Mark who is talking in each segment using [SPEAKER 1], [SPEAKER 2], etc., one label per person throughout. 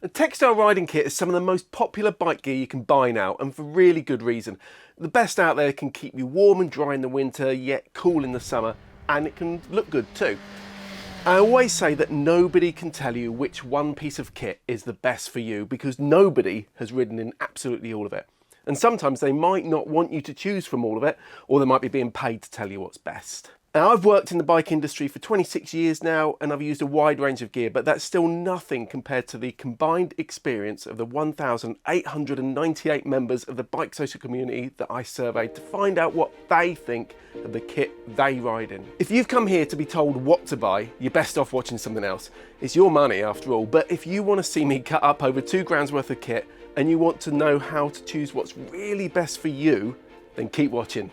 [SPEAKER 1] A textile riding kit is some of the most popular bike gear you can buy now, and for really good reason. The best out there can keep you warm and dry in the winter, yet cool in the summer, and it can look good too. I always say that nobody can tell you which one piece of kit is the best for you because nobody has ridden in absolutely all of it. And sometimes they might not want you to choose from all of it, or they might be being paid to tell you what's best. Now, I've worked in the bike industry for 26 years now, and I've used a wide range of gear, but that's still nothing compared to the combined experience of the 1,898 members of the BikeSocial community that I surveyed to find out what they think of the kit they ride in. If you've come here to be told what to buy, you're best off watching something else. It's your money after all, but if you want to see me cut up over £2 worth of kit and you want to know how to choose what's really best for you, then keep watching.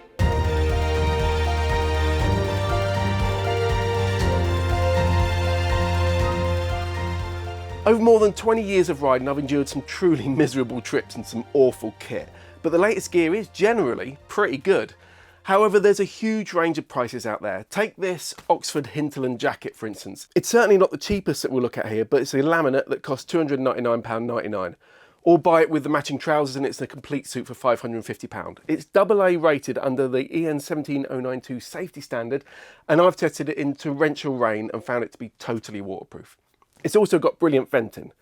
[SPEAKER 1] Over more than 20 years of riding, I've endured some truly miserable trips and some awful kit, but the latest gear is generally pretty good. However, there's a huge range of prices out there. Take this Oxford hinterland jacket, for instance. It's certainly not the cheapest that we'll look at here, but it's a laminate that costs £299.99. Or buy it with the matching trousers and it's a complete suit for £550. It's AA rated under the EN 17092 safety standard, and I've tested it in torrential rain and found it to be totally waterproof. It's also got brilliant venting.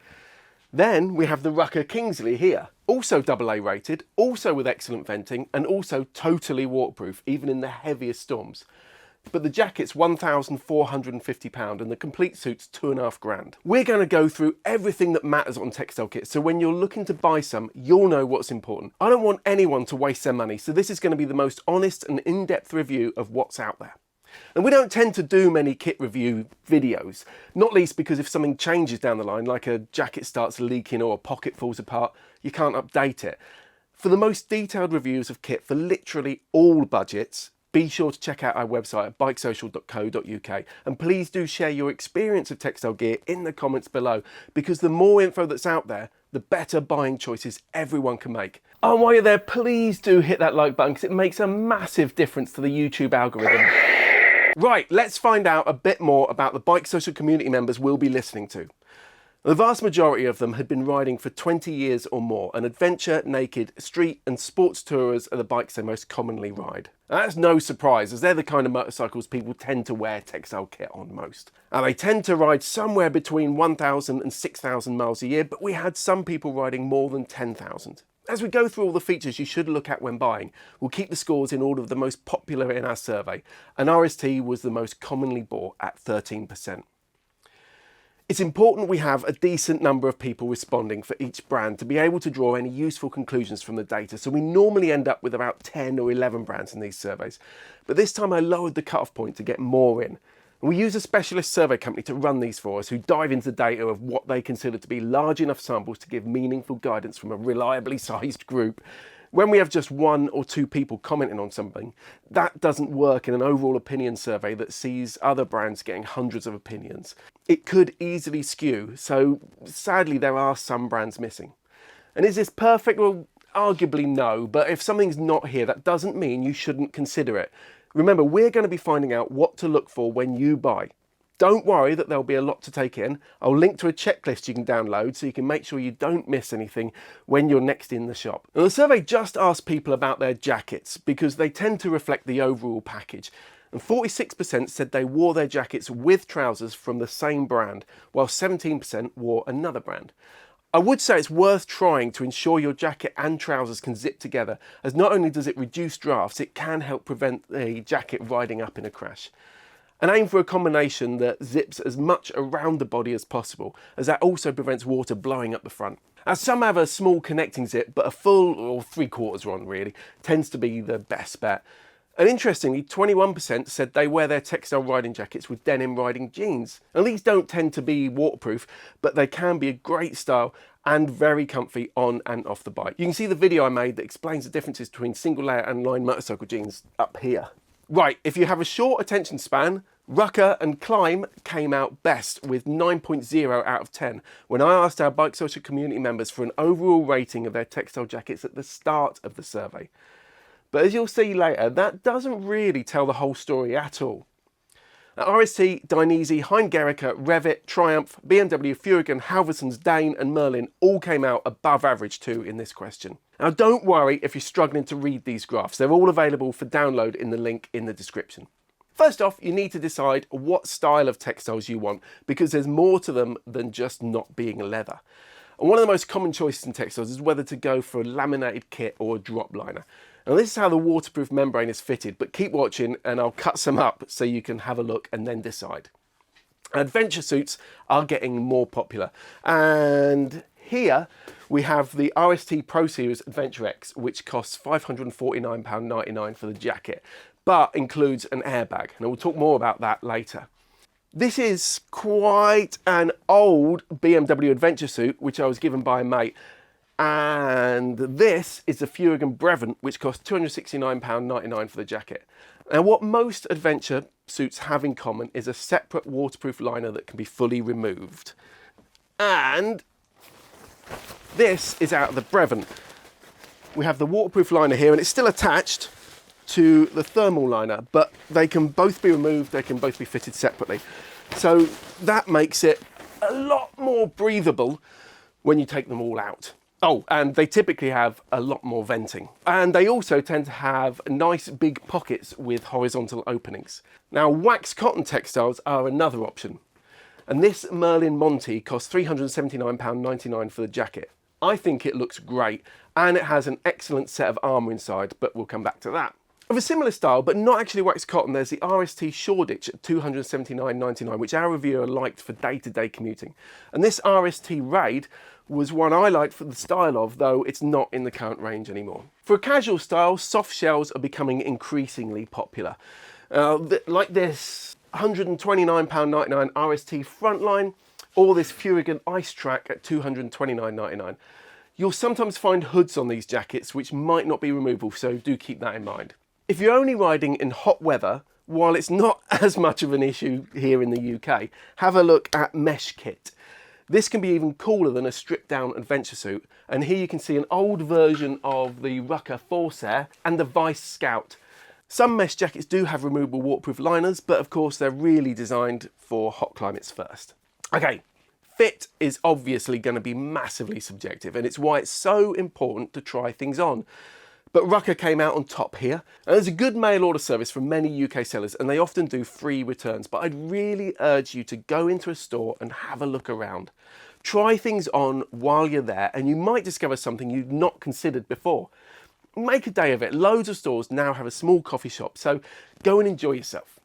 [SPEAKER 1] Then we have the Rukka Kingsley here, also AA rated, also with excellent venting and also totally waterproof, even in the heaviest storms. But the jacket's £1,450 and the complete suit's £2,500. We're going to go through everything that matters on textile kits, so when you're looking to buy some, you'll know what's important. I don't want anyone to waste their money, so this is going to be the most honest and in-depth review of what's out there. And we don't tend to do many kit review videos, not least because if something changes down the line, like a jacket starts leaking or a pocket falls apart, you can't update it. For the most detailed reviews of kit for literally all budgets, be sure to check out our website at bikesocial.co.uk, and please do share your experience of textile gear in the comments below, because the more info that's out there, the better buying choices everyone can make. Oh, and while you're there, please do hit that like button because it makes a massive difference to the YouTube algorithm. Right, let's find out a bit more about the BikeSocial community members we'll be listening to. The vast majority of them had been riding for 20 years or more, and adventure, naked, street and sports tourers are the bikes they most commonly ride. Now, that's no surprise, as they're the kind of motorcycles people tend to wear textile kit on most. Now, they tend to ride somewhere between 1,000 and 6,000 miles a year, but we had some people riding more than 10,000. As we go through all the features you should look at when buying, we'll keep the scores in order of the most popular in our survey, and RST was the most commonly bought at 13%. It's important we have a decent number of people responding for each brand to be able to draw any useful conclusions from the data, so we normally end up with about 10 or 11 brands in these surveys. But this time I lowered the cut-off point to get more in. And we use a specialist survey company to run these for us, who dive into data of what they consider to be large enough samples to give meaningful guidance from a reliably sized group. When we have just 1 or 2 people commenting on something, that doesn't work in an overall opinion survey that sees other brands getting hundreds of opinions. It could easily skew, so sadly there are some brands missing. And is this perfect? Well, arguably no, but if something's not here, that doesn't mean you shouldn't consider it. Remember, we're going to be finding out what to look for when you buy. Don't worry that there'll be a lot to take in. I'll link to a checklist you can download so you can make sure you don't miss anything when you're next in the shop. Now, the survey just asked people about their jackets because they tend to reflect the overall package. And 46% said they wore their jackets with trousers from the same brand, while 17% wore another brand. I would say it's worth trying to ensure your jacket and trousers can zip together, as not only does it reduce drafts, it can help prevent the jacket riding up in a crash. And aim for a combination that zips as much around the body as possible, as that also prevents water blowing up the front. As some have a small connecting zip, but a full or 3/4 one really tends to be the best bet. And interestingly, 21% said they wear their textile riding jackets with denim riding jeans. And these don't tend to be waterproof, but they can be a great style and very comfy on and off the bike. You can see the video I made that explains the differences between single layer and line motorcycle jeans up here. Right, if you have a short attention span, Rukka and Climb came out best with 9.0 out of 10 when I asked our BikeSocial community members for an overall rating of their textile jackets at the start of the survey. But as you'll see later, that doesn't really tell the whole story at all. Now, RST, Dainese, Heinz-Gerica, Revit, Triumph, BMW, Furigan, Halversons, Dane and Merlin all came out above average too in this question. Now don't worry if you're struggling to read these graphs, they're all available for download in the link in the description. First off, you need to decide what style of textiles you want because there's more to them than just not being leather. And one of the most common choices in textiles is whether to go for a laminated kit or a drop liner. Now this is how the waterproof membrane is fitted, but keep watching and I'll cut some up so you can have a look and then decide. Adventure suits are getting more popular, and here we have the RST Pro Series Adventure X, which costs £549.99 for the jacket, but includes an airbag, and we'll talk more about that later. This is quite an old BMW adventure suit, which I was given by a mate, and this is the Furigan Brevant, which costs £269.99 for the jacket. Now what most adventure suits have in common is a separate waterproof liner that can be fully removed. And this is out of the Brevant. We have the waterproof liner here and it's still attached to the thermal liner, but they can both be removed, they can both be fitted separately. So that makes it a lot more breathable when you take them all out. Oh, and they typically have a lot more venting. And they also tend to have nice big pockets with horizontal openings. Now, wax cotton textiles are another option. And this Merlin Monty costs £379.99 for the jacket. I think it looks great, and it has an excellent set of armour inside, but we'll come back to that. Of a similar style, but not actually wax cotton, there's the RST Shoreditch at £279.99, which our reviewer liked for day-to-day commuting. And this RST Raid was one I liked for the style of, though it's not in the current range anymore. For a casual style, soft shells are becoming increasingly popular. Like this £129.99 RST Frontline, or this Furigan Ice Track at £229.99. You'll sometimes find hoods on these jackets which might not be removable, so do keep that in mind. If you're only riding in hot weather, while it's not as much of an issue here in the UK, have a look at Mesh Kit. This can be even cooler than a stripped down adventure suit, and here you can see an old version of the Rukka Forsair and the Vice Scout. Some mesh jackets do have removable waterproof liners, but of course they're really designed for hot climates first. Okay, fit is obviously going to be massively subjective, and it's why it's so important to try things on. But Rukka came out on top here, and there's a good mail order service from many UK sellers, and they often do free returns, but I'd really urge you to go into a store and have a look around. Try things on while you're there, and you might discover something you've not considered before. Make a day of it. Loads of stores now have a small coffee shop, so go and enjoy yourself.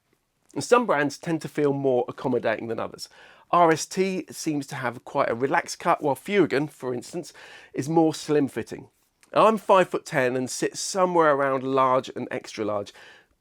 [SPEAKER 1] And some brands tend to feel more accommodating than others. RST seems to have quite a relaxed cut, while Furigan, for instance, is more slim fitting. I'm 5'10" and sit somewhere around large and extra large,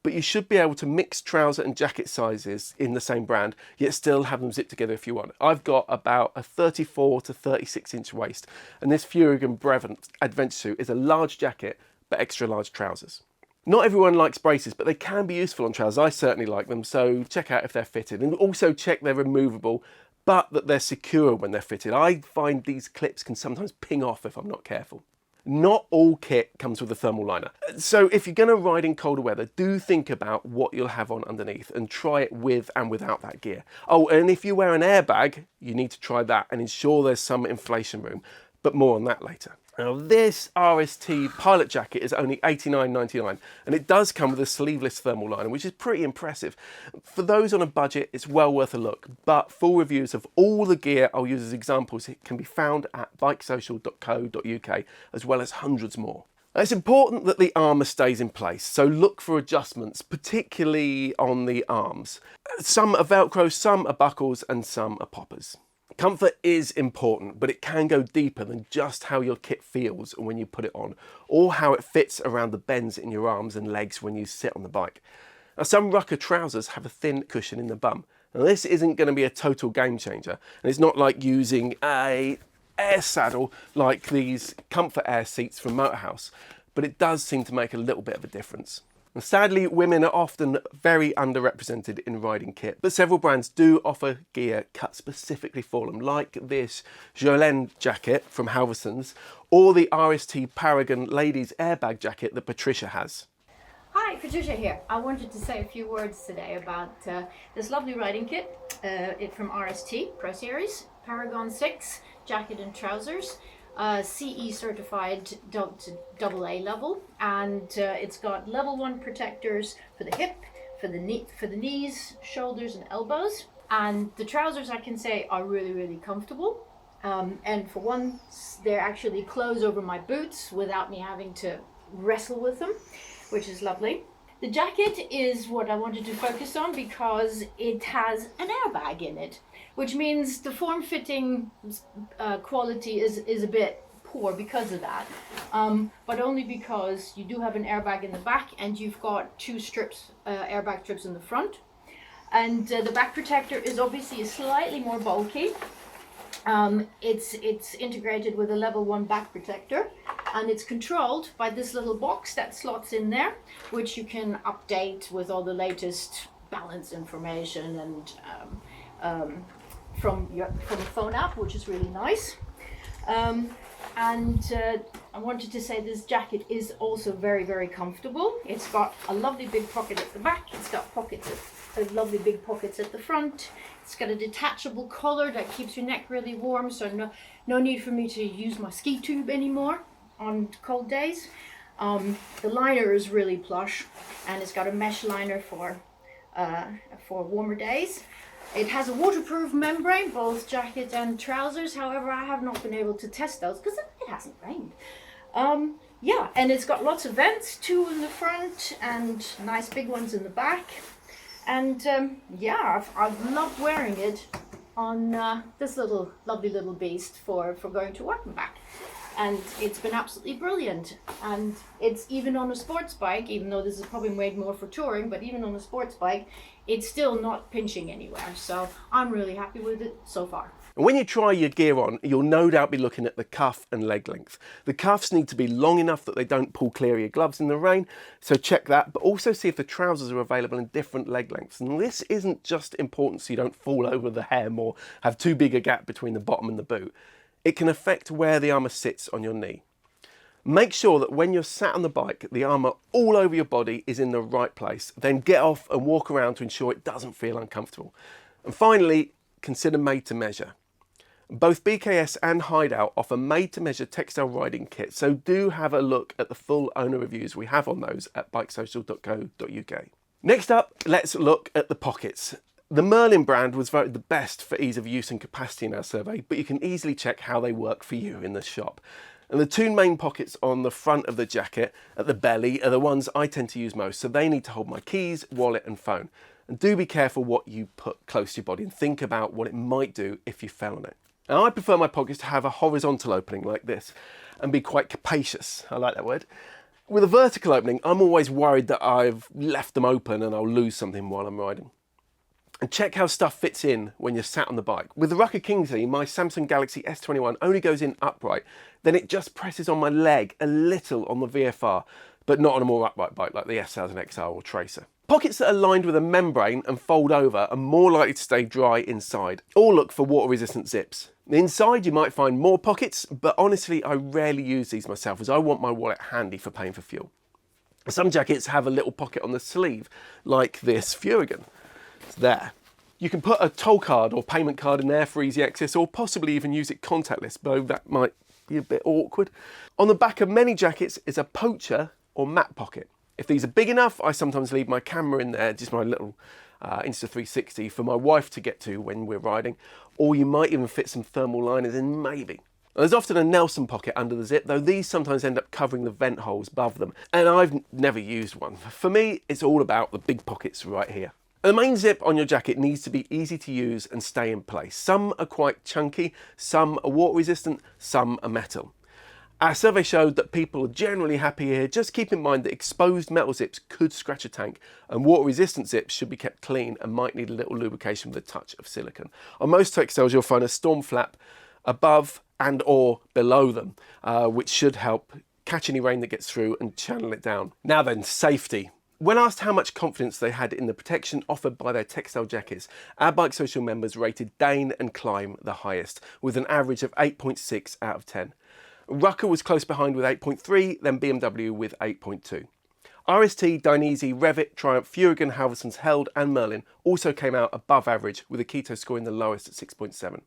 [SPEAKER 1] but you should be able to mix trouser and jacket sizes in the same brand, yet still have them zipped together if you want. I've got about a 34 to 36 inch waist, and this Furigan Brevant adventure suit is a large jacket, but extra large trousers. Not everyone likes braces, but they can be useful on trousers. I certainly like them, so check out if they're fitted, and also check they're removable, but that they're secure when they're fitted. I find these clips can sometimes ping off if I'm not careful. Not all kit comes with a thermal liner. So if you're going to ride in colder weather, do think about what you'll have on underneath and try it with and without that gear. Oh, and if you wear an airbag, you need to try that and ensure there's some inflation room, but more on that later. Now this RST pilot jacket is only £89.99, and it does come with a sleeveless thermal liner, which is pretty impressive. For those on a budget, it's well worth a look, but full reviews of all the gear I'll use as examples can be found at BikeSocial.co.uk, as well as hundreds more. Now, it's important that the armour stays in place, so look for adjustments, particularly on the arms. Some are Velcro, some are buckles, and some are poppers. Comfort is important, but it can go deeper than just how your kit feels when you put it on, or how it fits around the bends in your arms and legs when you sit on the bike. Now, some Rukka trousers have a thin cushion in the bum. Now, this isn't going to be a total game changer, and it's not like using a air saddle like these Comfort Air seats from Motorhouse, but it does seem to make a little bit of a difference. And sadly, women are often very underrepresented in riding kit, but several brands do offer gear cut specifically for them, like this Jolene jacket from Halversons, or the RST Paragon ladies airbag jacket that Patricia has.
[SPEAKER 2] Hi, Patricia here. I wanted to say a few words today about this lovely riding kit. It from RST Pro Series, Paragon 6 jacket and trousers, CE certified AA level, and it's got level 1 protectors for the hip, for the knees, shoulders, and elbows. And the trousers, I can say, are really, really comfortable. And for once, they're actually close over my boots without me having to wrestle with them, which is lovely. The jacket is what I wanted to focus on because it has an airbag in it, which means the form-fitting quality is a bit poor because of that, but only because you do have an airbag in the back and you've got 2 strips, airbag strips in the front. And the back protector is obviously slightly more bulky. It's integrated with a level 1 back protector, and it's controlled by this little box that slots in there, which you can update with all the latest balance information and from a phone app, which is really nice. I wanted to say this jacket is also very, very comfortable. It's got a lovely big pocket at the back. It's got lovely big pockets at the front. It's got a detachable collar that keeps your neck really warm, so no need for me to use my ski tube anymore on cold days. The liner is really plush, and it's got a mesh liner for warmer days. It has a waterproof membrane, both jacket and trousers. However, I have not been able to test those because it hasn't rained. Yeah, and it's got lots of vents, 2 in the front and nice big ones in the back. And yeah, I've loved wearing it on this lovely little beast for going to work and back. And it's been absolutely brilliant. And it's even on a sports bike, even though this is probably made more for touring, but even on a sports bike, it's still not pinching anywhere. So I'm really happy with it so far.
[SPEAKER 1] And when you try your gear on, you'll no doubt be looking at the cuff and leg length. The cuffs need to be long enough that they don't pull clear of your gloves in the rain, so check that, but also see if the trousers are available in different leg lengths. And this isn't just important so you don't fall over the hem or have too big a gap between the bottom and the boot. It can affect where the armour sits on your knee. Make sure that when you're sat on the bike, the armour all over your body is in the right place. Then get off and walk around to ensure it doesn't feel uncomfortable. And finally, consider made to measure. Both BKS and Hideout offer made-to-measure textile riding kits, so do have a look at the full owner reviews we have on those at BikeSocial.co.uk. Next up, let's look at the pockets. The Merlin brand was voted the best for ease of use and capacity in our survey, but you can easily check how they work for you in the shop. And the 2 main pockets on the front of the jacket at the belly are the ones I tend to use most, so they need to hold my keys, wallet and phone. And do be careful what you put close to your body and think about what it might do if you fell on it. Now, I prefer my pockets to have a horizontal opening like this and be quite capacious. I like that word. With a vertical opening, I'm always worried that I've left them open and I'll lose something while I'm riding. And check how stuff fits in when you're sat on the bike. With the Rukka Kingsley, my Samsung Galaxy S21 only goes in upright, then it just presses on my leg a little on the VFR, but not on a more upright bike like the S1000 XR or Tracer. Pockets that are lined with a membrane and fold over are more likely to stay dry inside, or look for water resistant zips. Inside you might find more pockets, but honestly I rarely use these myself as I want my wallet handy for paying for fuel. Some jackets have a little pocket on the sleeve, like this Furigan. It's there. You can put a toll card or payment card in there for easy access, or possibly even use it contactless, though that might be a bit awkward. On the back of many jackets is a poacher or mat pocket. If these are big enough, I sometimes leave my camera in there, just my little Insta360 for my wife to get to when we're riding, or you might even fit some thermal liners in, maybe. There's often a Nelson pocket under the zip, though these sometimes end up covering the vent holes above them, and I've never used one. For me, it's all about the big pockets right here. The main zip on your jacket needs to be easy to use and stay in place. Some are quite chunky, some are water resistant, some are metal. Our survey showed that people are generally happy here. Just keep in mind that exposed metal zips could scratch a tank, and water resistant zips should be kept clean and might need a little lubrication with a touch of silicone. On most textiles you'll find a storm flap above and or below them, which should help catch any rain that gets through and channel it down. Now then, safety. When asked how much confidence they had in the protection offered by their textile jackets, our BikeSocial members rated Dane and Climb the highest, with an average of 8.6 out of 10. Rukka was close behind with 8.3, then BMW with 8.2. RST, Dainese, Revit, Triumph, Furigan, Halversons, Held and Merlin also came out above average, with Akito scoring the lowest at 6.7.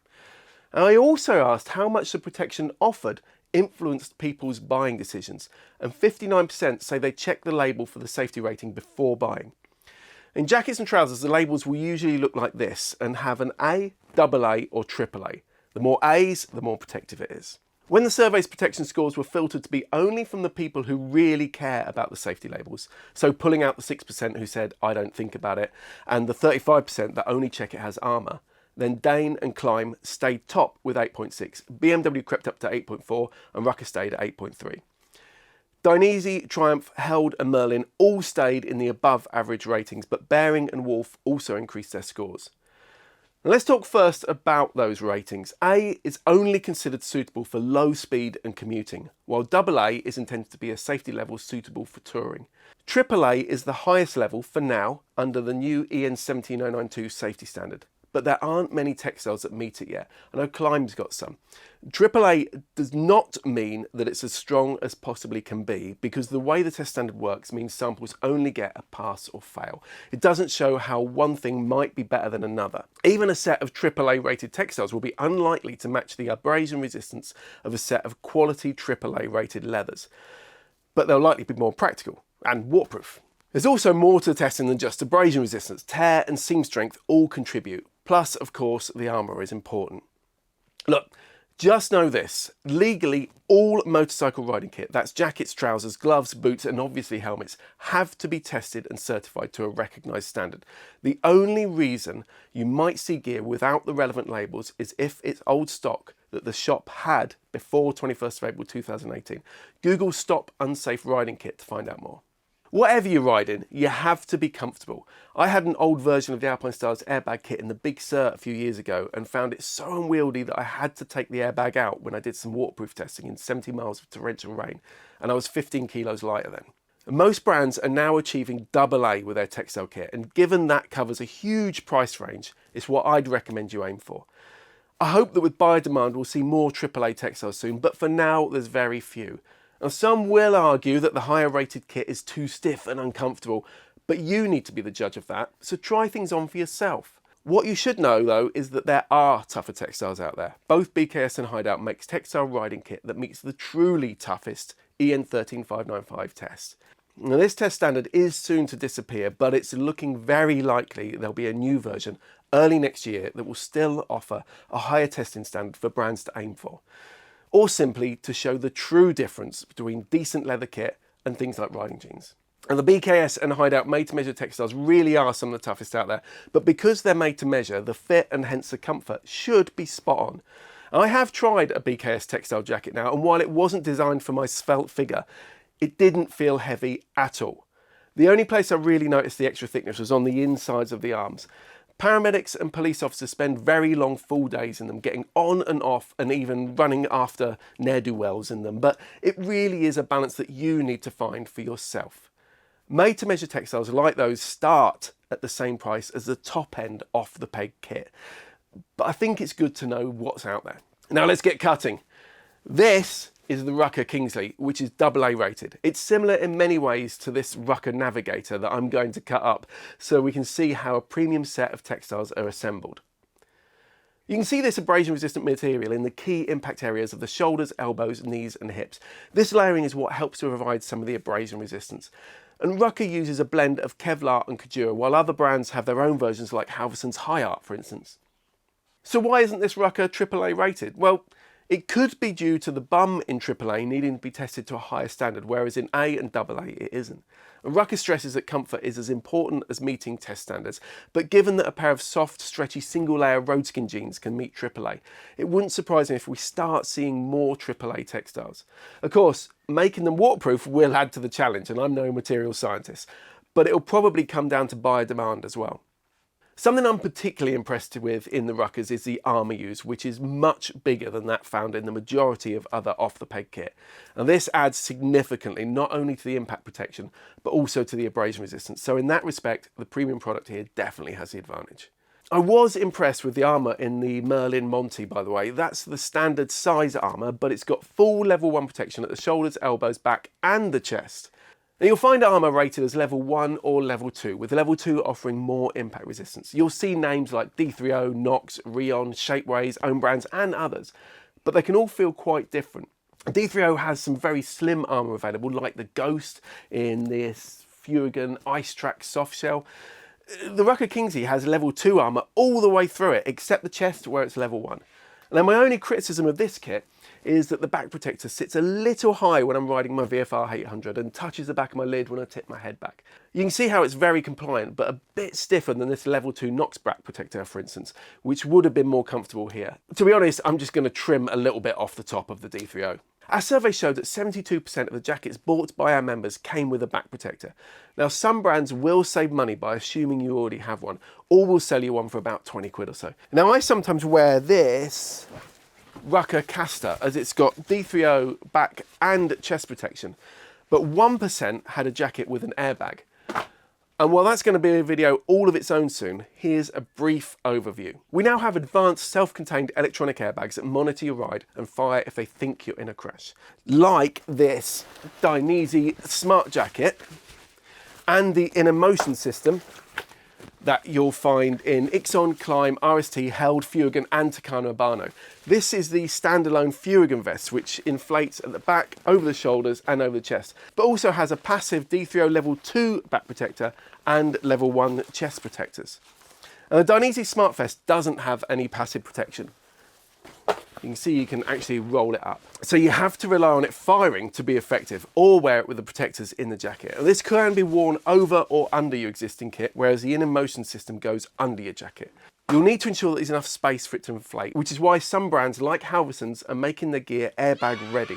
[SPEAKER 1] And I also asked how much the protection offered influenced people's buying decisions, and 59% say they check the label for the safety rating before buying. In jackets and trousers, the labels will usually look like this and have an A, AA or AAA. The more A's, the more protective it is. When the survey's protection scores were filtered to be only from the people who really care about the safety labels, so pulling out the 6% who said, I don't think about it, and the 35% that only check it has armour, then Dane and Climb stayed top with 8.6, BMW crept up to 8.4 and Rukka stayed at 8.3. Dainese, Triumph, Held and Merlin all stayed in the above average ratings, but Bearing and Wolf also increased their scores. Now let's talk first about those ratings. A is only considered suitable for low speed and commuting, while AA is intended to be a safety level suitable for touring. AAA is the highest level for now under the new EN 17092 safety standard, but there aren't many textiles that meet it yet. I know Climb's got some. AAA does not mean that it's as strong as possibly can be, because the way the test standard works means samples only get a pass or fail. It doesn't show how one thing might be better than another. Even a set of AAA rated textiles will be unlikely to match the abrasion resistance of a set of quality AAA rated leathers, but they'll likely be more practical and waterproof. There's also more to testing than just abrasion resistance. Tear and seam strength all contribute. Plus, of course, the armour is important. Look, just know this. Legally, all motorcycle riding kit, that's jackets, trousers, gloves, boots and obviously helmets, have to be tested and certified to a recognised standard. The only reason you might see gear without the relevant labels is if it's old stock that the shop had before 21st of April 2018. Google Stop Unsafe Riding Kit to find out more. Whatever you ride in, you have to be comfortable. I had an old version of the Alpine Styles airbag kit in the Big Sur a few years ago and found it so unwieldy that I had to take the airbag out when I did some waterproof testing in 70 miles of torrential rain, and I was 15 kilos lighter then. Most brands are now achieving AA with their textile kit, and given that covers a huge price range, it's what I'd recommend you aim for. I hope that with buyer demand we'll see more AAA textiles soon, but for now there's very few. Now, some will argue that the higher rated kit is too stiff and uncomfortable, but you need to be the judge of that, so try things on for yourself. What you should know though is that there are tougher textiles out there. Both BKS and Hideout makes textile riding kit that meets the truly toughest EN 13595 test. Now, this test standard is soon to disappear, but it's looking very likely there'll be a new version early next year that will still offer a higher testing standard for brands to aim for, or simply to show the true difference between decent leather kit and things like riding jeans. And the BKS and Hideout made-to-measure textiles really are some of the toughest out there, but because they're made to measure, the fit and hence the comfort should be spot on. I have tried a BKS textile jacket now, and while it wasn't designed for my svelte figure, it didn't feel heavy at all. The only place I really noticed the extra thickness was on the insides of the arms. Paramedics and police officers spend very long full days in them, getting on and off and even running after ne'er-do-wells in them, but it really is a balance that you need to find for yourself. Made-to-measure textiles like those start at the same price as the top-end off-the-peg kit, but I think it's good to know what's out there. Now let's get cutting. This is the Rukka Kingsley, which is AA rated. It's similar in many ways to this Rukka Navigator that I'm going to cut up so we can see how a premium set of textiles are assembled. You can see this abrasion resistant material in the key impact areas of the shoulders, elbows, knees and hips. This layering is what helps to provide some of the abrasion resistance. And Rukka uses a blend of Kevlar and Cordura, while other brands have their own versions like Halverson's High Art, for instance. So why isn't this Rukka AAA rated? Well, it could be due to the bum in AAA needing to be tested to a higher standard, whereas in A and AA it isn't. And Rukka stresses that comfort is as important as meeting test standards, but given that a pair of soft, stretchy, single-layer roadskin jeans can meet AAA, it wouldn't surprise me if we start seeing more AAA textiles. Of course, making them waterproof will add to the challenge, and I'm no material scientist, but it'll probably come down to buyer demand as well. Something I'm particularly impressed with in the Rukkas is the armour used, which is much bigger than that found in the majority of other off-the-peg kit. And this adds significantly not only to the impact protection, but also to the abrasion resistance. So in that respect, the premium product here definitely has the advantage. I was impressed with the armour in the Merlin Monty, by the way. That's the standard size armour, but it's got full level 1 protection at the shoulders, elbows, back and the chest. Now you'll find armour rated as level 1 or level 2, with level 2 offering more impact resistance. You'll see names like D3O, Nox, Rheon, Shapeways, own brands and others, but they can all feel quite different. D3O has some very slim armour available, like the Ghost in this Furigan Ice Track soft shell. The Rukka Kingsley has level 2 armour all the way through it, except the chest where it's level 1. Now my only criticism of this kit is that the back protector sits a little high when I'm riding my VFR 800 and touches the back of my lid when I tip my head back. You can see how it's very compliant, but a bit stiffer than this level 2 Nox back protector, for instance, which would have been more comfortable here. To be honest, I'm just going to trim a little bit off the top of the D3O. Our survey showed that 72% of the jackets bought by our members came with a back protector. Now some brands will save money by assuming you already have one, or will sell you one for about 20 quid or so. Now I sometimes wear this Rukka Caster as it's got D3O back and chest protection, but 1% had a jacket with an airbag. And while that's going to be a video all of its own soon, here's a brief overview. We now have advanced self-contained electronic airbags that monitor your ride and fire if they think you're in a crash. Like this Dainese smart jacket and the inner motion system that you'll find in Ixon, Climb, RST, Held, Furigan and Takano Abano. This is the standalone Furigan vest, which inflates at the back, over the shoulders and over the chest, but also has a passive D3O level 2 back protector and level 1 chest protectors. And the Dainese Smart Vest doesn't have any passive protection. You can see you can actually roll it up. So you have to rely on it firing to be effective, or wear it with the protectors in the jacket. And this can be worn over or under your existing kit, whereas the inner motion system goes under your jacket. You'll need to ensure that there's enough space for it to inflate, which is why some brands like Halverson's are making their gear airbag ready.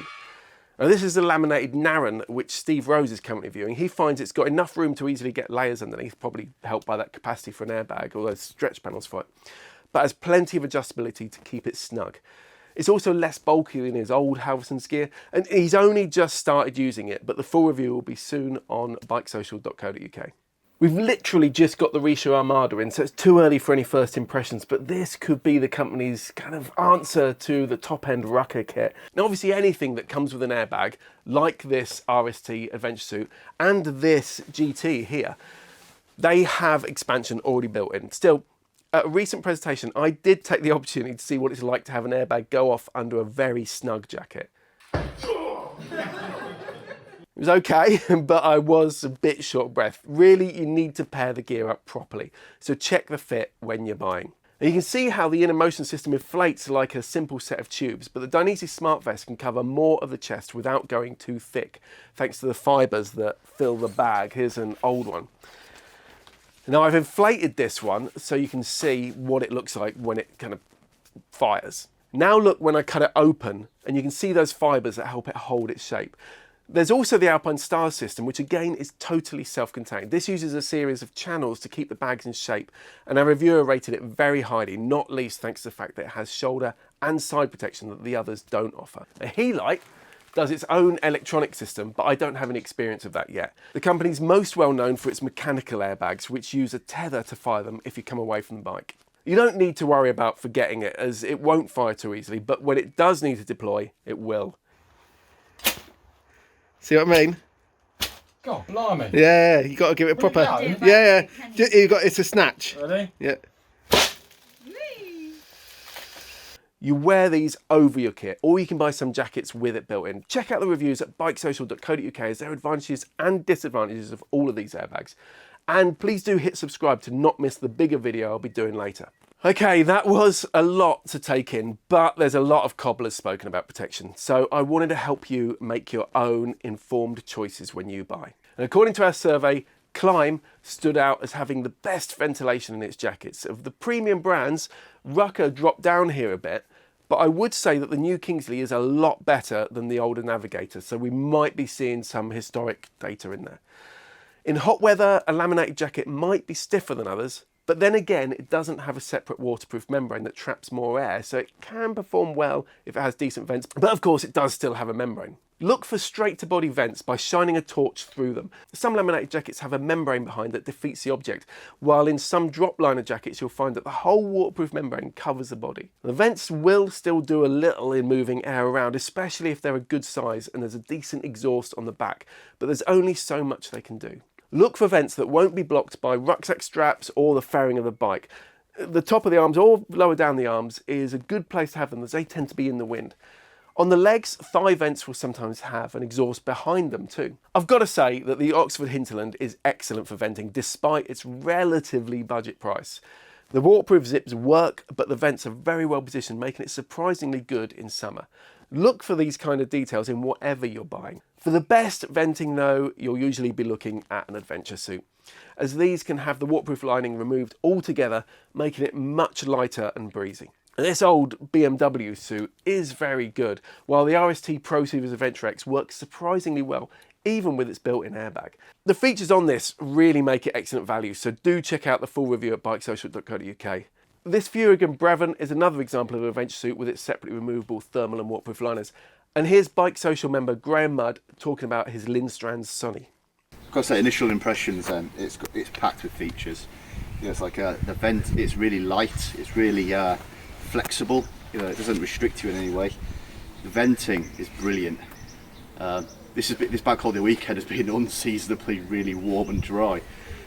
[SPEAKER 1] Now this is the laminated Narran, which Steve Rose is currently viewing. He finds it's got enough room to easily get layers underneath, probably helped by that capacity for an airbag or those stretch panels for it, but has plenty of adjustability to keep it snug. It's also less bulky than his old Halverson's gear, and he's only just started using it, but the full review will be soon on BikeSocial.co.uk. We've literally just got the Risho Armada in, so it's too early for any first impressions, but this could be the company's kind of answer to the top-end Rukka kit. Now obviously anything that comes with an airbag, like this RST Adventure Suit and this GT here, they have expansion already built in. Still, at a recent presentation, I did take the opportunity to see what it's like to have an airbag go off under a very snug jacket. It was okay, but I was a bit short of breath. Really, you need to pair the gear up properly, so check the fit when you're buying. And you can see how the inner motion system inflates like a simple set of tubes, but the Dainese Smart Vest can cover more of the chest without going too thick, thanks to the fibres that fill the bag. Here's an old one. Now I've inflated this one so you can see what it looks like when it kind of fires. Now look when I cut it open, and you can see those fibres that help it hold its shape. There's also the Alpine Stars system, which again is totally self-contained. This uses a series of channels to keep the bags in shape, and our reviewer rated it very highly, not least thanks to the fact that it has shoulder and side protection that the others don't offer. A Helite does its own electronic system, but I don't have any experience of that yet. The company's most well known for its mechanical airbags, which use a tether to fire them if you come away from the bike. You don't need to worry about forgetting it, as it won't fire too easily, but when it does need to deploy, it will. See what I mean?
[SPEAKER 3] God, blimey.
[SPEAKER 1] Yeah, you got to give it a proper. Yeah. It's a snatch.
[SPEAKER 3] Ready?
[SPEAKER 1] Yeah. You wear these over your kit, or you can buy some jackets with it built in. Check out the reviews at BikeSocial.co.uk as there are advantages and disadvantages of all of these airbags. And please do hit subscribe to not miss the bigger video I'll be doing later. Okay, that was a lot to take in, but there's a lot of cobblers spoken about protection, so I wanted to help you make your own informed choices when you buy. And according to our survey, Climb stood out as having the best ventilation in its jackets. Of the premium brands, Rukka dropped down here a bit, but I would say that the new Kingsley is a lot better than the older Navigator, so we might be seeing some historic data in there. In hot weather, a laminated jacket might be stiffer than others, But then again, it doesn't have a separate waterproof membrane that traps more air, so it can perform well if it has decent vents, but of course it does still have a membrane. Look for straight to body vents by shining a torch through them. Some laminated jackets have a membrane behind that defeats the object, while in some drop liner jackets you'll find that the whole waterproof membrane covers the body. The vents will still do a little in moving air around, especially if they're a good size and there's a decent exhaust on the back, but there's only so much they can do. Look for vents that won't be blocked by rucksack straps or the fairing of the bike. The top of the arms or lower down the arms is a good place to have them as they tend to be in the wind. On the legs, thigh vents will sometimes have an exhaust behind them too. I've got to say that the Oxford Hinterland is excellent for venting despite its relatively budget price. The waterproof zips work, but the vents are very well positioned, making it surprisingly good in summer. Look for these kind of details in whatever you're buying. For the best venting though, you'll usually be looking at an adventure suit, as these can have the waterproof lining removed altogether, making it much lighter and breezy. This old BMW suit is very good, while the RST Pro Series Adventure X works surprisingly well, even with its built-in airbag. The features on this really make it excellent value, so do check out the full review at BikeSocial.co.uk. This Furigan Brevin is another example of an adventure suit with its separately removable thermal and waterproof liners. And here's BikeSocial member Graham Mudd talking about his Lindstrand Sonny.
[SPEAKER 4] I've got to say, initial impressions, it's packed with features. You know, it's like the vent, it's really light, it's really flexible, you know, it doesn't restrict you in any way. The venting is brilliant. This bank holiday weekend has been unseasonably really warm and dry,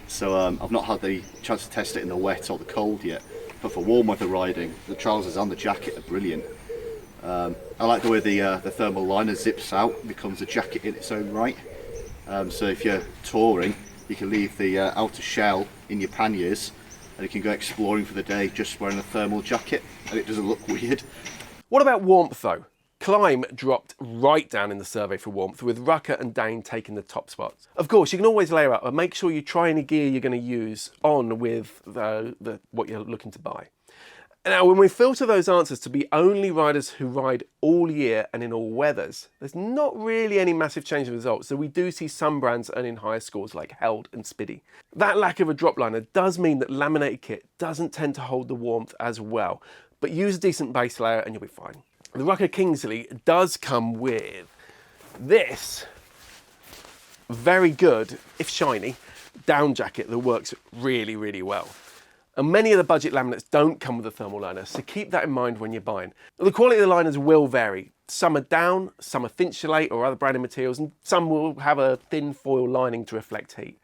[SPEAKER 4] so I've not had the chance to test it in the wet or the cold yet, but for warm weather riding, the trousers and the jacket are brilliant. I like the way the thermal liner zips out and becomes a jacket in its own right, so if you're touring you can leave the outer shell in your panniers and you can go exploring for the day just wearing a thermal jacket and it doesn't look weird.
[SPEAKER 1] What about warmth though? Climb dropped right down in the survey for warmth, with Rukka and Dane taking the top spots. Of course, you can always layer up, but make sure you try any gear you're going to use on with what you're looking to buy. Now, when we filter those answers to be only riders who ride all year and in all weathers, there's not really any massive change in results, so we do see some brands earning higher scores like Held and Spiddy. That lack of a drop liner does mean that laminated kit doesn't tend to hold the warmth as well, but use a decent base layer and you'll be fine. The Rukka Kingsley does come with this very good, if shiny, down jacket that works really, really well. And many of the budget laminates don't come with a thermal liner, so keep that in mind when you're buying. The quality of the liners will vary. Some are down, some are Thinsulate or other branded materials, and some will have a thin foil lining to reflect heat.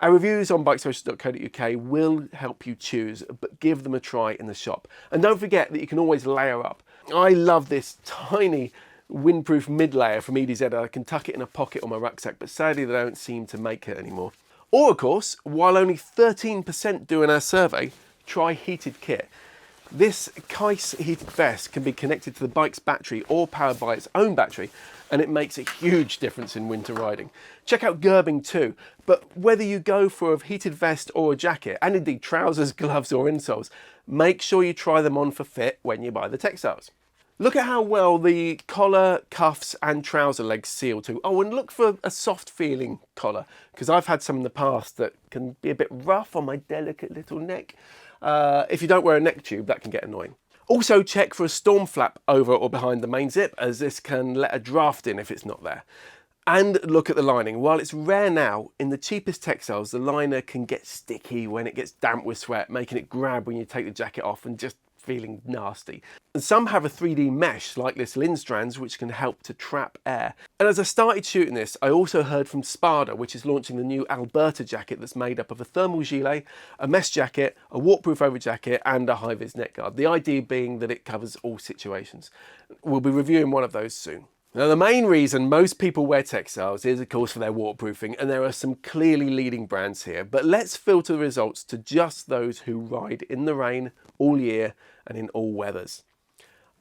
[SPEAKER 1] Our reviews on BikeSocial.co.uk will help you choose, but give them a try in the shop. And don't forget that you can always layer up. I love this tiny windproof mid layer from EDZ. I can tuck it in a pocket on my rucksack, but sadly they don't seem to make it anymore. Or of course, while only 13% do in our survey, try heated kit. This Kais heated vest can be connected to the bike's battery or powered by its own battery, and it makes a huge difference in winter riding. Check out Gerbing too, but whether you go for a heated vest or a jacket, and indeed trousers, gloves or insoles, make sure you try them on for fit when you buy the textiles. Look at how well the collar, cuffs and trouser legs seal too. Oh, and look for a soft feeling collar, because I've had some in the past that can be a bit rough on my delicate little neck. If you don't wear a neck tube, that can get annoying. Also check for a storm flap over or behind the main zip, as this can let a draft in if it's not there. And look at the lining. While it's rare now, in the cheapest textiles, the liner can get sticky when it gets damp with sweat, making it grab when you take the jacket off and just feeling nasty. And some have a 3D mesh like this Lindstrands, which can help to trap air. And as I started shooting this, I also heard from Spada, which is launching the new Alberta jacket that's made up of a thermal gilet, a mesh jacket, a waterproof over jacket and a high-vis neck guard. The idea being that it covers all situations. We'll be reviewing one of those soon. Now, the main reason most people wear textiles is, of course, for their waterproofing, and there are some clearly leading brands here, but let's filter the results to just those who ride in the rain all year and in all weathers.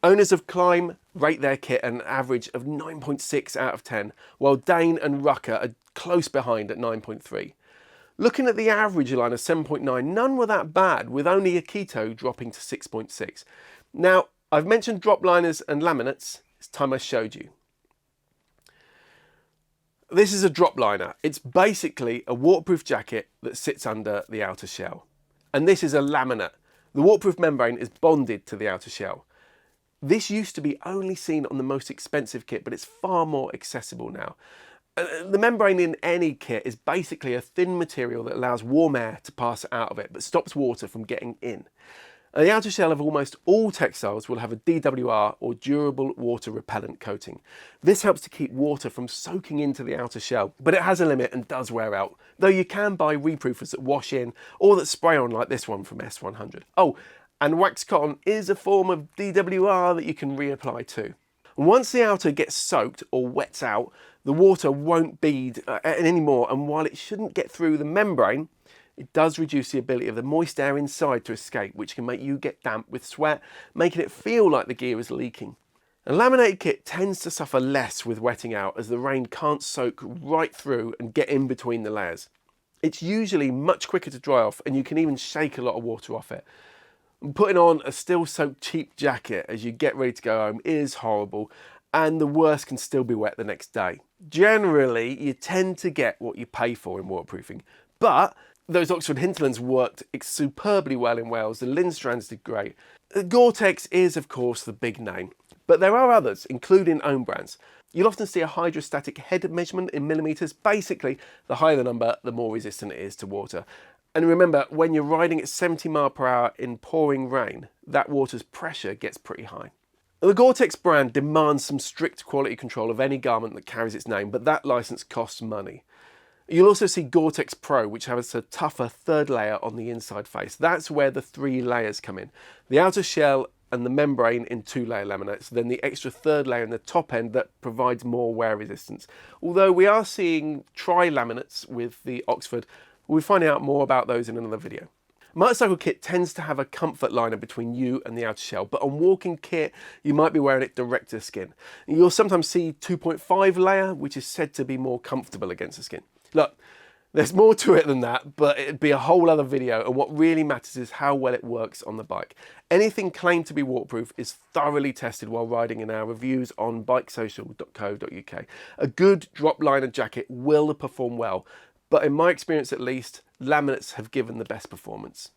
[SPEAKER 1] Owners of Climb rate their kit an average of 9.6 out of 10, while Dane and Rukka are close behind at 9.3. Looking at the average line of 7.9, none were that bad, with only Akito dropping to 6.6. Now, I've mentioned drop liners and laminates. It's time I showed you. This is a drop liner. It's basically a waterproof jacket that sits under the outer shell. And this is a laminate. The waterproof membrane is bonded to the outer shell. This used to be only seen on the most expensive kit, but it's far more accessible now. The membrane in any kit is basically a thin material that allows warm air to pass out of it, but stops water from getting in. The outer shell of almost all textiles will have a DWR or durable water repellent coating. This helps to keep water from soaking into the outer shell, but it has a limit and does wear out, though you can buy reproofers that wash in or that spray on like this one from S100. Oh, and wax cotton is a form of DWR that you can reapply too. Once the outer gets soaked or wets out, the water won't bead anymore, and while it shouldn't get through the membrane, it does reduce the ability of the moist air inside to escape, which can make you get damp with sweat, making it feel like the gear is leaking. A laminated kit tends to suffer less with wetting out, as the rain can't soak right through and get in between the layers. It's usually much quicker to dry off, and you can even shake a lot of water off it. Putting on a still soaked cheap jacket as you get ready to go home is horrible, and the worst can still be wet the next day. Generally, you tend to get what you pay for in waterproofing, but those Oxford hinterlands worked superbly well in Wales. The Lindstrands did great. Gore-Tex is, of course, the big name, but there are others, including own brands. You'll often see a hydrostatic head measurement in millimetres. Basically, the higher the number, the more resistant it is to water. And remember, when you're riding at 70 miles per hour in pouring rain, that water's pressure gets pretty high. The Gore-Tex brand demands some strict quality control of any garment that carries its name, but that licence costs money. You'll also see Gore-Tex Pro, which has a tougher third layer on the inside face. That's where the 3 layers come in. The outer shell and the membrane in 2-layer laminates, then the extra third layer in the top end that provides more wear resistance. Although we are seeing tri-laminates with the Oxford, we'll find out more about those in another video. Motorcycle kit tends to have a comfort liner between you and the outer shell, but on walking kit, you might be wearing it direct to the skin. You'll sometimes see 2.5 layer, which is said to be more comfortable against the skin. Look, there's more to it than that, but it'd be a whole other video, and what really matters is how well it works on the bike. Anything claimed to be waterproof is thoroughly tested while riding in our reviews on BikeSocial.co.uk. A good drop liner jacket will perform well, but in my experience at least, laminates have given the best performance.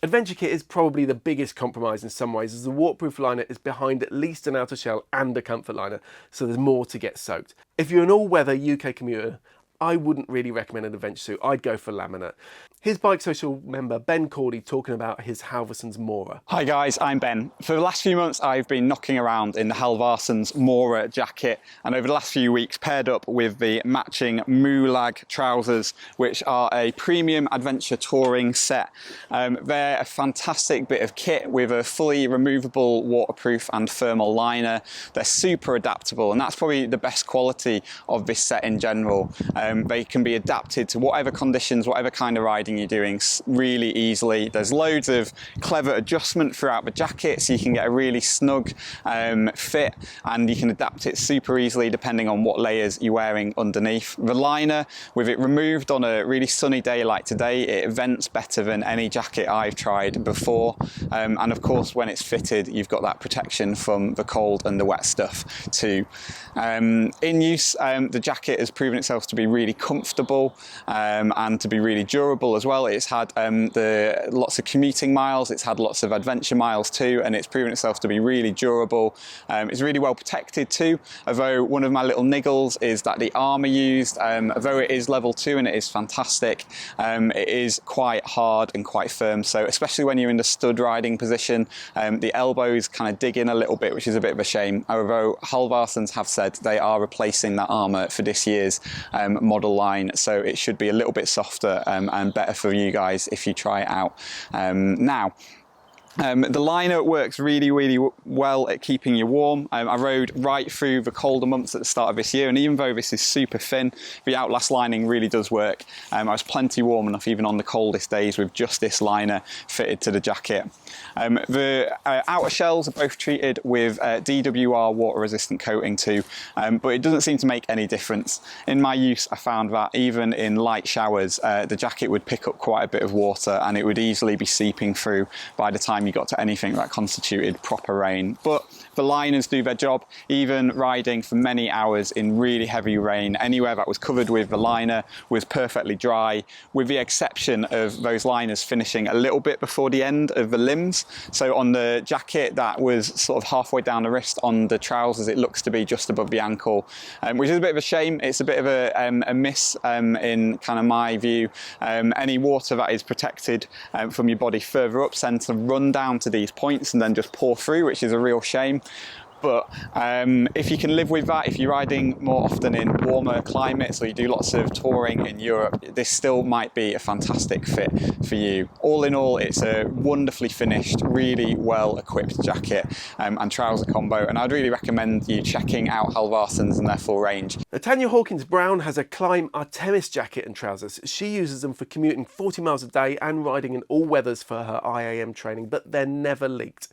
[SPEAKER 1] Adventure kit is probably the biggest compromise in some ways, as the waterproof liner is behind at least an outer shell and a comfort liner, so there's more to get soaked. If you're an all-weather UK commuter, I wouldn't really recommend an adventure suit. I'd go for laminate. Here's BikeSocial member Ben Cordy talking about his Halverson's Mora.
[SPEAKER 5] Hi guys, I'm Ben. For the last few months I've been knocking around in the Halverson's Mora jacket, and over the last few weeks paired up with the matching Moolag trousers, which are a premium adventure touring set. They're a fantastic bit of kit with a fully removable waterproof and thermal liner. They're super adaptable, and that's probably the best quality of this set in general. They can be adapted to whatever conditions, whatever kind of riding you're doing really easily. There's loads of clever adjustment throughout the jacket, so you can get a really snug fit, and you can adapt it super easily depending on what layers you're wearing underneath. The liner, with it removed on a really sunny day like today, it vents better than any jacket I've tried before, and of course when it's fitted you've got that protection from the cold and the wet stuff too. In use, the jacket has proven itself to be really comfortable and to be really durable as well. It's had lots of commuting miles, it's had lots of adventure miles too, and it's proven itself to be really durable. It's really well protected too, although one of my little niggles is that the armour used, although it is level 2 and it is fantastic, it is quite hard and quite firm, so especially when you're in the stud riding position, the elbows kind of dig in a little bit, which is a bit of a shame, although Halversons have said they are replacing that armour for this year's model line, so it should be a little bit softer and better for you guys if you try it out now. The liner works really well at keeping you warm. I rode right through the colder months at the start of this year, and even though this is super thin, the outlast lining really does work. I was plenty warm enough even on the coldest days with just this liner fitted to the jacket. The outer shells are both treated with DWR water resistant coating too, but it doesn't seem to make any difference. In my use I found that even in light showers the jacket would pick up quite a bit of water, and it would easily be seeping through by the time you you got to anything that constituted proper rain. But the liners do their job. Even riding for many hours in really heavy rain, anywhere that was covered with the liner was perfectly dry, with the exception of those liners finishing a little bit before the end of the limbs. So on the jacket, that was sort of halfway down the wrist. On the trousers, it looks to be just above the ankle, which is a bit of a shame. It's a bit of a miss in kind of my view. Any water that is protected from your body further up tends to run down to these points and then just pour through, which is a real shame. But if you can live with that, if you're riding more often in warmer climates or you do lots of touring in Europe, this still might be a fantastic fit for you. All in all, it's a wonderfully finished, really well equipped jacket and trouser combo, and I'd really recommend you checking out Halvarsens and their full range.
[SPEAKER 1] Tanya Hawkins Brown has a Climb Artemis jacket and trousers. She uses them for commuting 40 miles a day and riding in all weathers for her IAM training, but they're never leaked.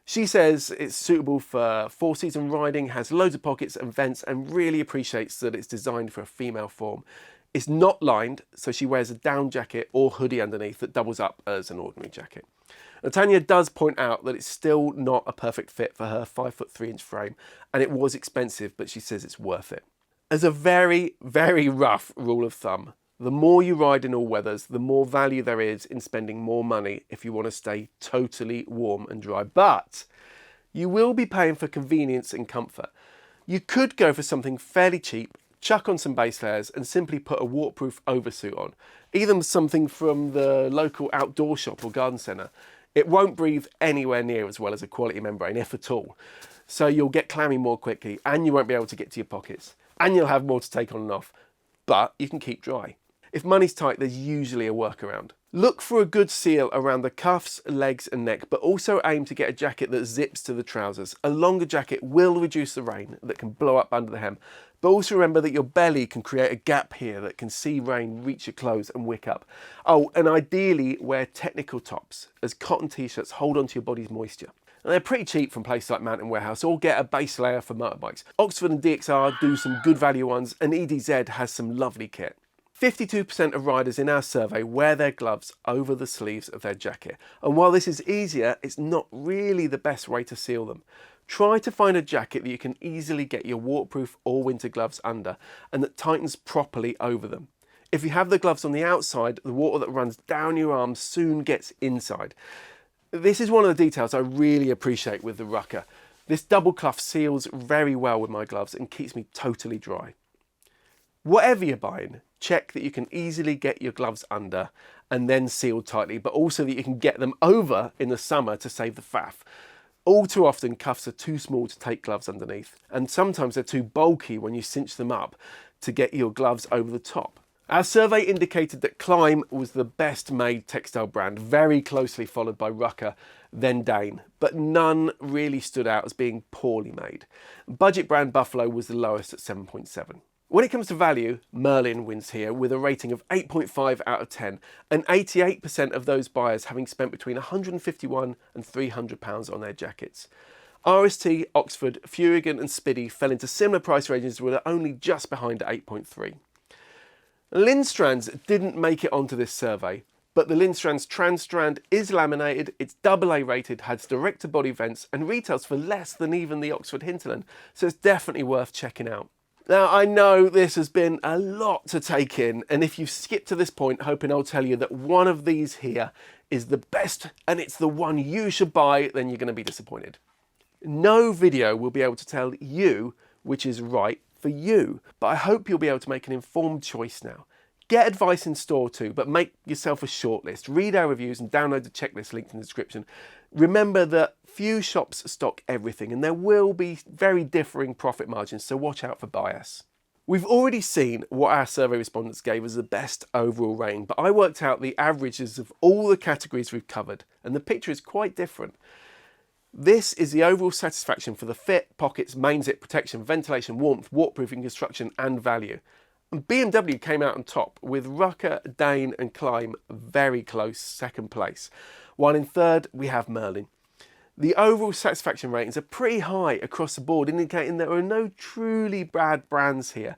[SPEAKER 1] She says it's suitable for four-season riding, has loads of pockets and vents, and really appreciates that it's designed for a female form. It's not lined, so she wears a down jacket or hoodie underneath that doubles up as an ordinary jacket. And Tanya does point out that it's still not a perfect fit for her 5'3" frame, and it was expensive, but she says it's worth it. As a very, very rough rule of thumb, the more you ride in all weathers, the more value there is in spending more money if you want to stay totally warm and dry. But you will be paying for convenience and comfort. You could go for something fairly cheap, chuck on some base layers and simply put a waterproof oversuit on. Even something from the local outdoor shop or garden centre. It won't breathe anywhere near as well as a quality membrane, if at all. So you'll get clammy more quickly and you won't be able to get to your pockets. And you'll have more to take on and off. But you can keep dry. If money's tight, there's usually a workaround. Look for a good seal around the cuffs, legs and neck, but also aim to get a jacket that zips to the trousers. A longer jacket will reduce the rain that can blow up under the hem, but also remember that your belly can create a gap here that can see rain reach your clothes and wick up. Oh, and ideally wear technical tops, as cotton t-shirts hold onto your body's moisture. And they're pretty cheap from places like Mountain Warehouse, or get a base layer for motorbikes. Oxford and DXR do some good value ones, and EDZ has some lovely kit. 52% of riders in our survey wear their gloves over the sleeves of their jacket. And while this is easier, it's not really the best way to seal them. Try to find a jacket that you can easily get your waterproof or winter gloves under and that tightens properly over them. If you have the gloves on the outside, the water that runs down your arms soon gets inside. This is one of the details I really appreciate with the Rukka. This double cuff seals very well with my gloves and keeps me totally dry. Whatever you're buying, check that you can easily get your gloves under and then sealed tightly, but also that you can get them over in the summer to save the faff. All too often cuffs are too small to take gloves underneath, and sometimes they're too bulky when you cinch them up to get your gloves over the top. Our survey indicated that Climb was the best made textile brand, very closely followed by Rukka, then Dane, but none really stood out as being poorly made. Budget brand Buffalo was the lowest at 7.7. When it comes to value, Merlin wins here with a rating of 8.5 out of 10, and 88% of those buyers having spent between £151 and £300 on their jackets. RST, Oxford, Furigan and Spiddy fell into similar price ranges with only just behind at 8.3. Lindstrands didn't make it onto this survey, but the Lindstrands Transstrand is laminated, it's AA rated, has direct-to-body vents and retails for less than even the Oxford Hinterland, so it's definitely worth checking out. Now, I know this has been a lot to take in, and if you've skipped to this point, hoping I'll tell you that one of these here is the best and it's the one you should buy, then you're going to be disappointed. No video will be able to tell you which is right for you, but I hope you'll be able to make an informed choice now. Get advice in store too, but make yourself a shortlist. Read our reviews and download the checklist linked in the description. Remember that few shops stock everything and there will be very differing profit margins, so watch out for bias. We've already seen what our survey respondents gave as the best overall rating, but I worked out the averages of all the categories we've covered and the picture is quite different. This is the overall satisfaction for the fit, pockets, main zip, protection, ventilation, warmth, waterproofing, construction and value. And BMW came out on top with Rukka, Dane and Climb very close second place, while in third we have Merlin. The overall satisfaction ratings are pretty high across the board, indicating there are no truly bad brands here.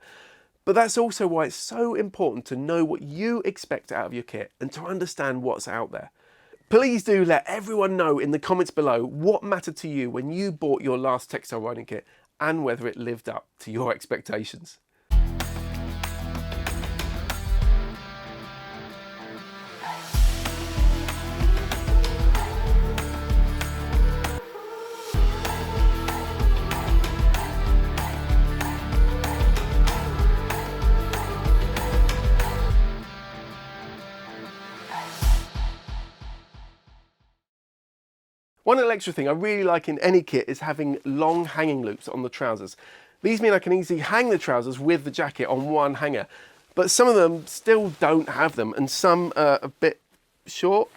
[SPEAKER 1] But that's also why it's so important to know what you expect out of your kit and to understand what's out there. Please do let everyone know in the comments below what mattered to you when you bought your last textile riding kit and whether it lived up to your expectations. One little extra thing I really like in any kit is having long hanging loops on the trousers. These mean I can easily hang the trousers with the jacket on one hanger, but some of them still don't have them and some are a bit short.